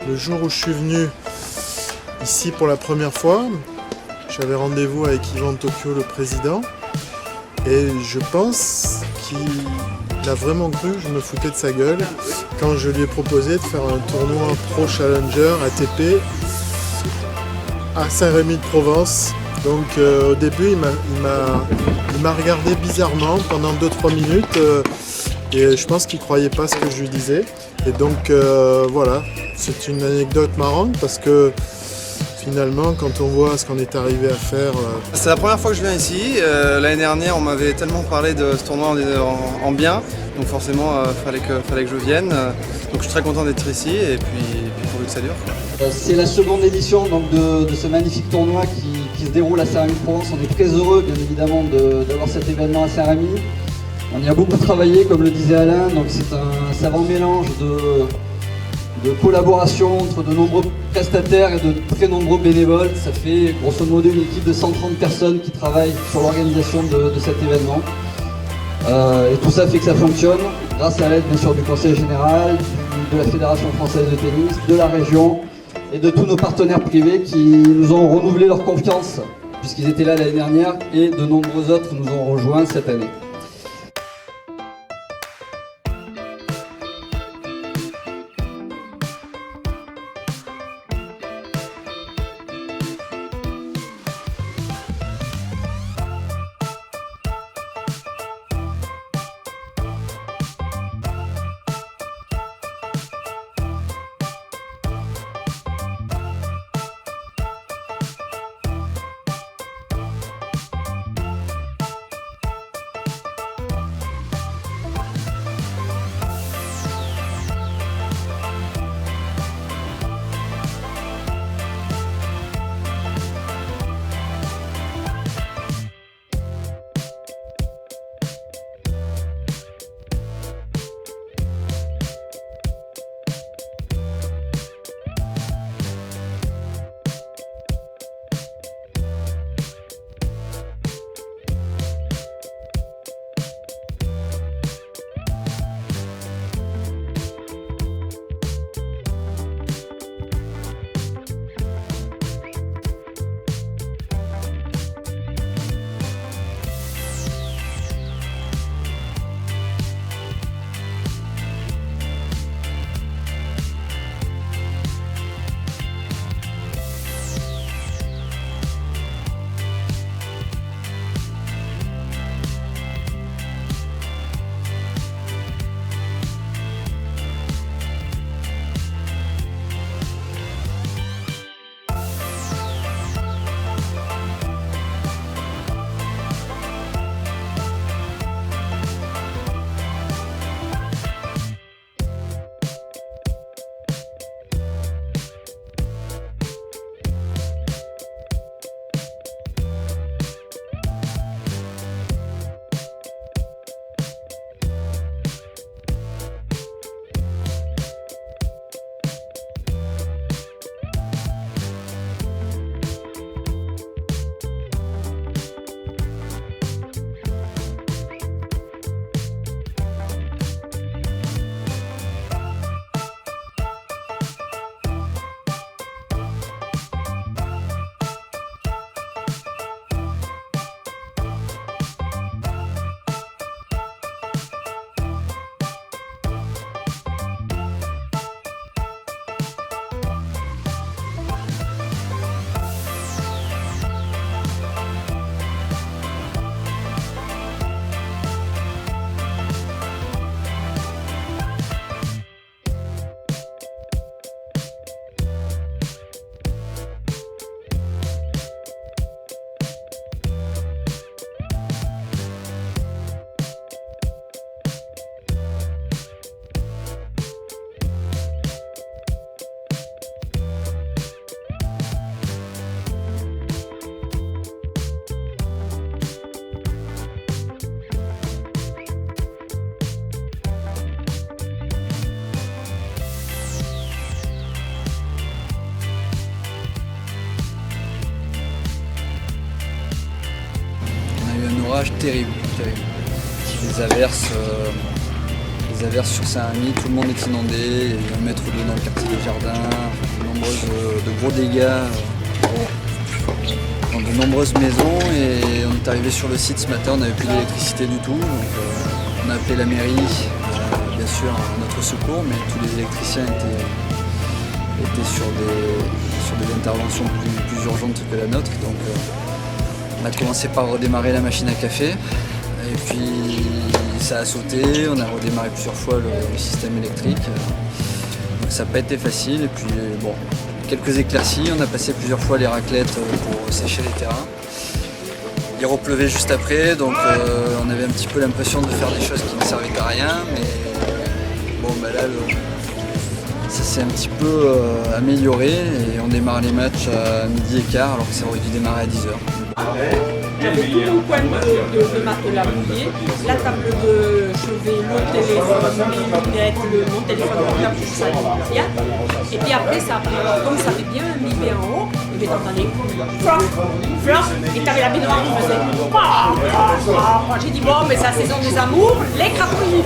Le jour où je suis venu ici pour la première fois, j'avais rendez-vous avec Ivan Tokyo, le président, et je pense qu'il a vraiment cru que je me foutais de sa gueule quand je lui ai proposé de faire un tournoi Pro Challenger ATP à Saint-Rémy de Provence. Donc au début il m'a regardé bizarrement pendant 2-3 minutes et je pense qu'il croyait pas ce que je lui disais. Et donc voilà, c'est une anecdote marrante parce que finalement quand on voit ce qu'on est arrivé à faire... C'est la première fois que je viens ici. L'année dernière on m'avait tellement parlé de ce tournoi en bien, donc forcément fallait que je vienne. Donc je suis très content d'être ici et puis pourvu que ça dure. C'est la seconde édition donc, de ce magnifique tournoi qui se déroule à Saint-Rémy de Provence. On est très heureux bien évidemment d'avoir cet événement à Saint-Rémy. On y a beaucoup travaillé comme le disait Alain, donc c'est un savant mélange de collaboration entre de nombreux prestataires et de très nombreux bénévoles. Ça fait grosso modo une équipe de 130 personnes qui travaillent sur l'organisation de cet événement. Et tout ça fait que ça fonctionne grâce à l'aide bien sûr du Conseil Général, de la Fédération Française de Tennis, de la région et de tous nos partenaires privés qui nous ont renouvelé leur confiance puisqu'ils étaient là l'année dernière et de nombreux autres nous ont rejoints cette année. orage terrible. Les averses sur Saint-Rémy, tout le monde est inondé, il y a eu 1 mètre d'eau dans le quartier des Jardins. de gros dégâts dans de nombreuses maisons et on est arrivé sur le site ce matin, on n'avait plus d'électricité du tout. Donc on a appelé la mairie, bien sûr à notre secours, mais tous les électriciens étaient sur des interventions plus urgentes que la nôtre. Donc on a commencé par redémarrer la machine à café et puis ça a sauté, on a redémarré plusieurs fois le système électrique. Donc ça n'a pas été facile et puis bon, quelques éclaircies, on a passé plusieurs fois les raclettes pour sécher les terrains. Il repleuvait juste après, donc on avait un petit peu l'impression de faire des choses qui ne servaient à rien, mais bon bah là ça s'est un petit peu amélioré et on démarre les matchs à 12h15 alors que ça aurait dû démarrer à 10h. J'avais tout mon coin de matelas mouillé, la table de chevet, le téléphone, mes lunettes, mon téléphone portable, ça n'allait rien. Et puis après, ça, comme ça avait bien mimé en haut, et bien t'entendais flop, flop, et t'avais la baignoire qui faisait pa, pa, pa. J'ai dit bon, mais c'est la saison des amours, les crapouilles.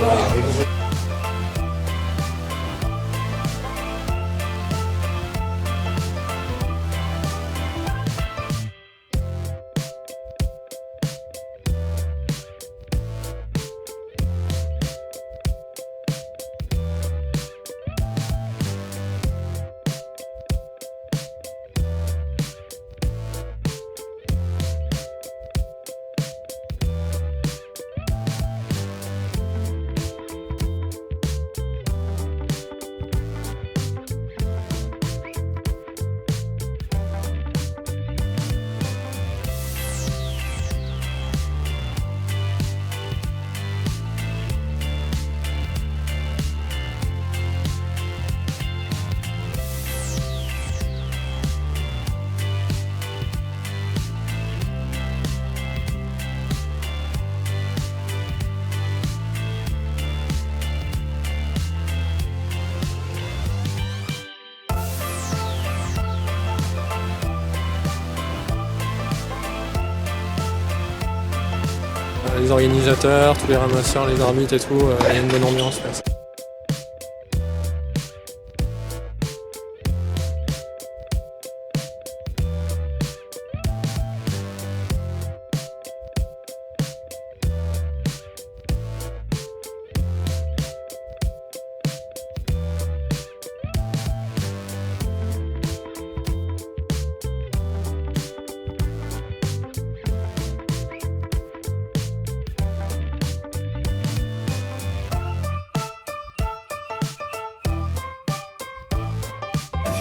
Les organisateurs, tous les ramasseurs, les arbitres et tout, il y a une bonne ambiance là.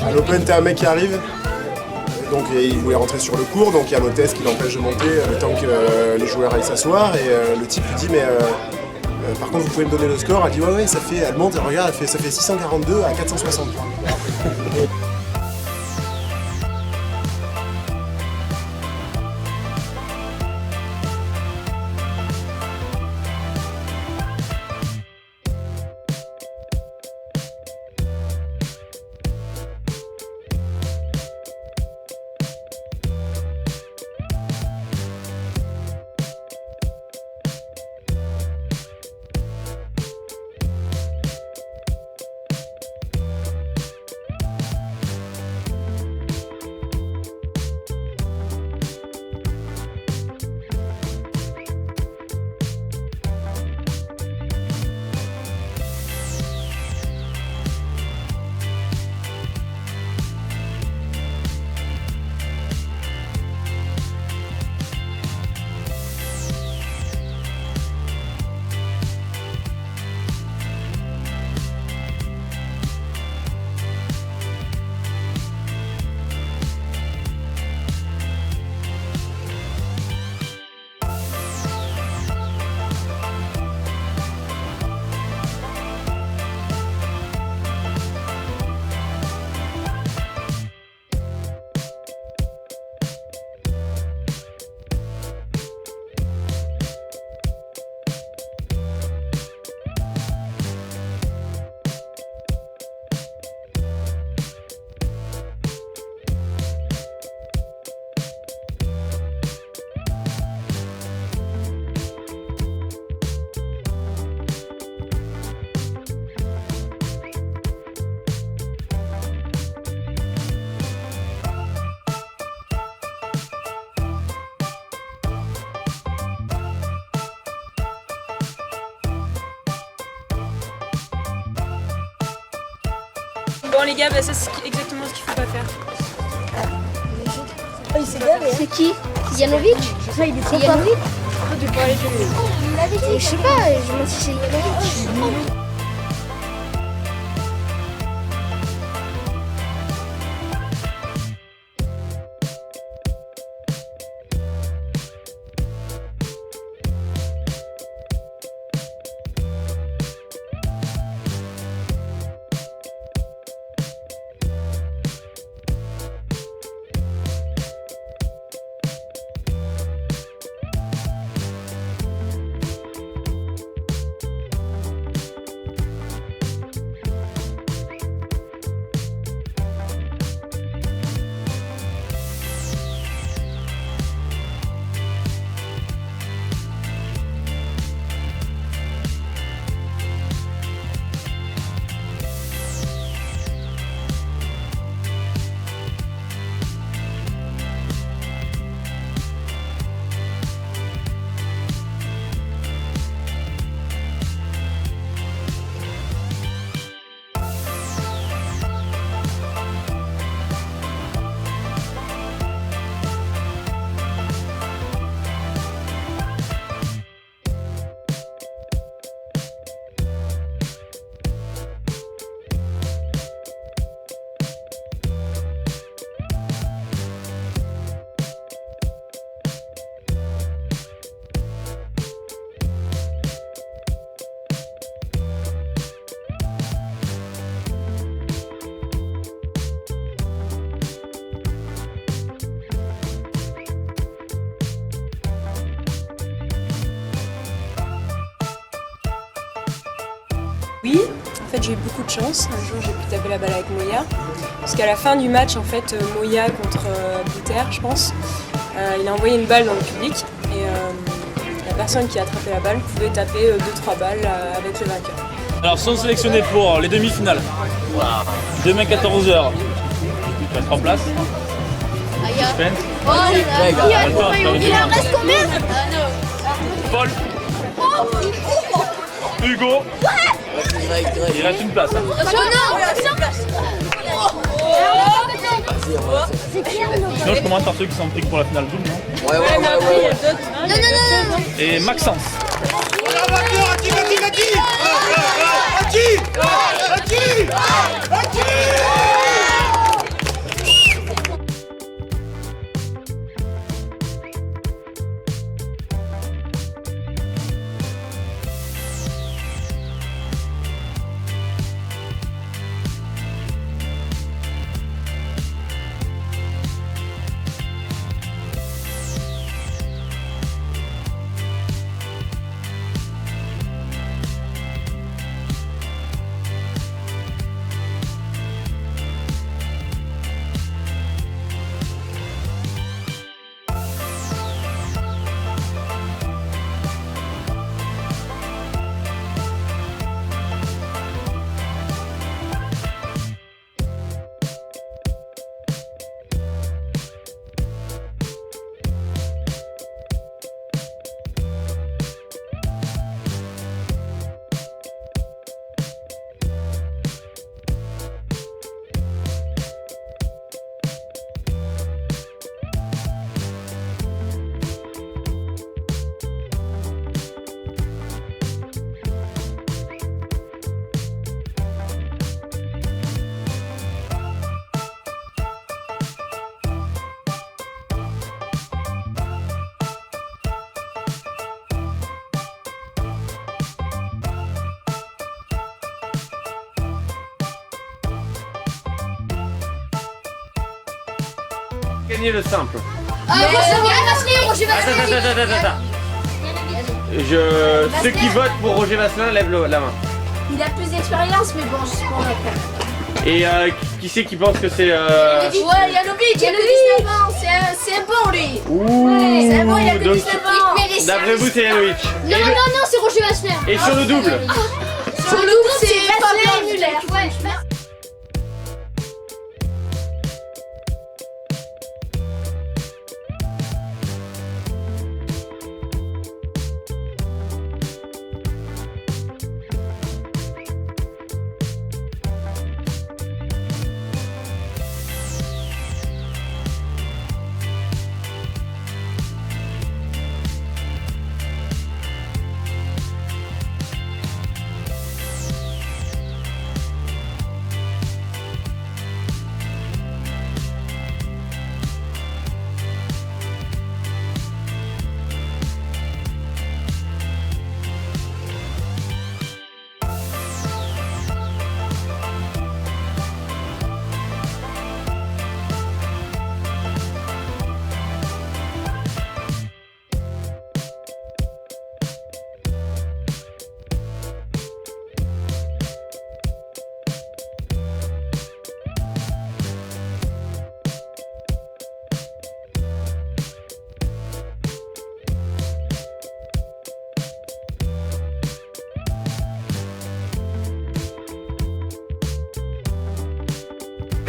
À l'Open, t'as un mec qui arrive, donc il voulait rentrer sur le court, donc il y a l'hôtesse qui l'empêche de monter le temps que les joueurs aillent s'asseoir, et le type lui dit mais par contre vous pouvez me donner le score. Elle dit ouais ça fait, elle monte, elle regarde, ça fait 642 à 460. Bon les gars, bah, ça c'est exactement ce qu'il faut pas faire. C'est qui? C'est Yanovic? C'est Yanovic? Je sais pas, je me demande si c'est Yanovic. Oui, en fait j'ai eu beaucoup de chance. Un jour j'ai pu taper la balle avec Moya. Parce qu'à la fin du match, en fait, Moya contre Bouter, je pense, il a envoyé une balle dans le public et la personne qui a attrapé la balle pouvait taper 2-3 balles avec le vainqueur. Alors sont sélectionnés pour les demi-finales. Demain 14h. Tu vas être en place. Suspense. Il en reste combien? Paul. Hugo. Il reste une place. Hein. Sinon je commence par ceux qui sont pris pour la finale double, non? Ouais. Non. Et Maxence. Gagner le simple. Roger Vasselin. Attends. Ceux qui votent pour Roger Vasselin lèvent la main. Il a plus d'expérience, mais bon, je suis pas d'accord. Et qui c'est qui pense que c'est... Ouais, Yanovic, il a que 19 ans, c'est un bon lui. Ouh, c'est un bon, il a que 19 ans. D'après vous, c'est Yanovic. Non, c'est Roger Vasselin. Et sur le double? Sur le double, c'est Fabien Muller. Ouais.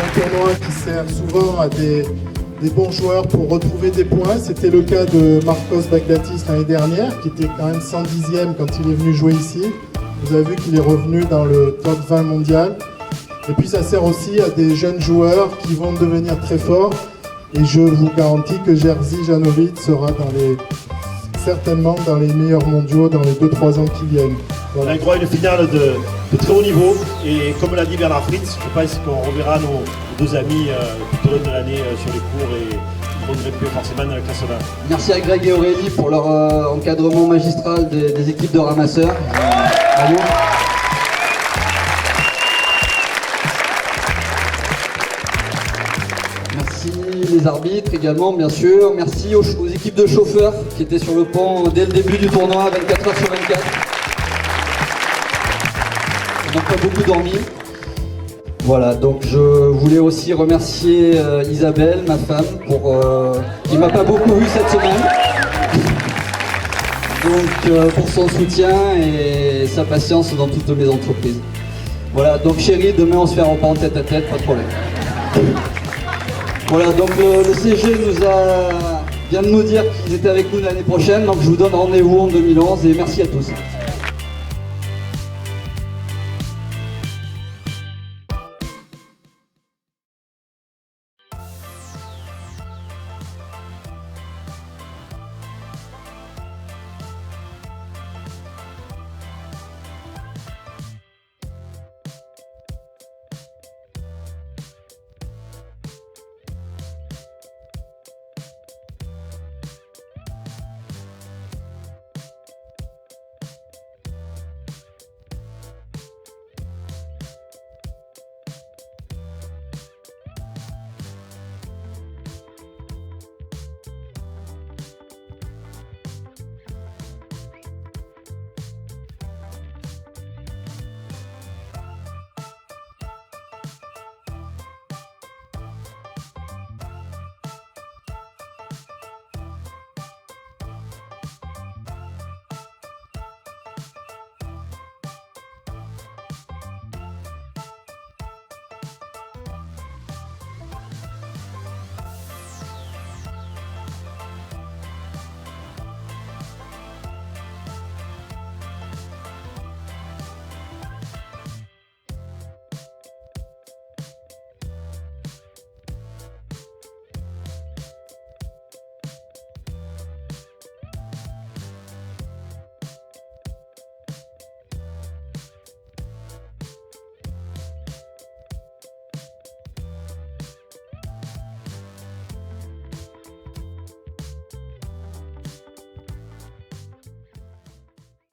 un tournoi qui sert souvent à des bons joueurs pour retrouver des points. C'était le cas de Marcos Baghdatis l'année dernière, qui était quand même 110e quand il est venu jouer ici. Vous avez vu qu'il est revenu dans le top 20 mondial. Et puis ça sert aussi à des jeunes joueurs qui vont devenir très forts. Et je vous garantis que Jerzy Janowicz sera certainement dans les meilleurs mondiaux dans les 2-3 ans qui viennent. Voilà. On a une croix une finale de très haut niveau. Et comme l'a dit Bernard Fritz, je pense qu'on reverra nos deux amis tout au long de l'année sur les cours et ils vont grimper forcément dans le classement. Merci à Greg et Aurélie pour leur encadrement magistral des équipes de ramasseurs. Bravo. Merci les arbitres également, bien sûr. Merci aux équipes de chauffeurs qui étaient sur le pont dès le début du tournoi, 24h sur 24. Ils n'ont pas beaucoup dormi. Voilà, donc je voulais aussi remercier Isabelle, ma femme, qui m'a pas beaucoup vu cette semaine. Donc pour son soutien et sa patience dans toutes mes entreprises. Voilà, donc chérie, demain on se fait un repas en tête à tête, pas de problème. Voilà, donc le CG vient de nous dire qu'ils étaient avec nous l'année prochaine, donc je vous donne rendez-vous en 2011 et merci à tous.